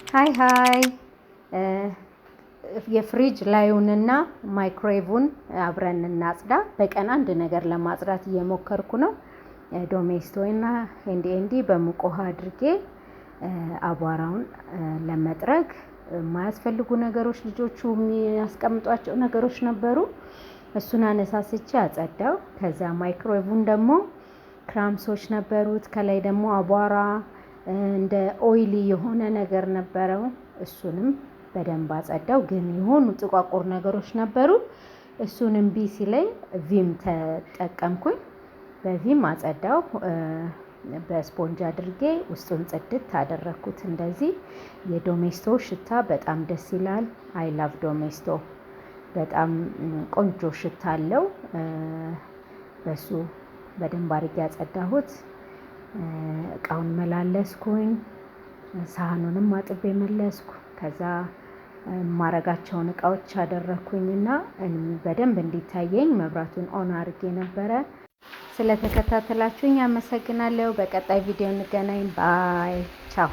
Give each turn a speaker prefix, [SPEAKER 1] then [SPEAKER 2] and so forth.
[SPEAKER 1] ሃይ ሃይ የፍሪጅ ላዩንና ማይክሮዌቭን አብረን እናጽዳ። በቀን አንድ ነገር ለማጽዳት እየሞከርኩ ነው። ዶሜስቶይና ኤንዲ በሙቅ ውሃ አድርጌ አቧራውን ለመጥረግ የማያስፈልጉ ነገሮች ልጆቹ የሚያስቀምጧቸው ነገሮች ነበሩ። እሱን አነሳስቼ አጸዳው። ከዛ ማይክሮዌቭን ደግሞ ክራምሶች ነበሩት። ከላይ ደግሞ አቧራ እንደ ኦይሊ የሆነ ነገር ነበረው። እሱንም በደንብ አጸዳው። ግን የሆኑ ጥቋቁር ነገሮች ነበሩ። እሱንም እምቢ ሲለኝ ቪም ተጠቀምኩኝ። በቪም አጸዳው። በስፖንጅ አድርጌ ውስጡን ጽድት አደረኩት። እንደዚህ የዶሜስቶ ሽታ በጣም ደስ ይላል። አይ ላቭ ዶሜስቶ። በጣም ቆንጆ ሽታ አለው። በሱ በደንብ አድርጌ አጸዳሁት። እቃውን መላለስኩኝ። ሳህኑንም አጥቤ መለስኩ። ከዛ ማረጋቸውን እቃዎች አደረኩኝና በደንብ እንዲታየኝ መብራቱን ኦን አድርጌ ነበረ። ስለተከታተላችሁኝ አመሰግናለሁ። በቀጣይ ቪዲዮ እንገናኝ። ባይ ቻው።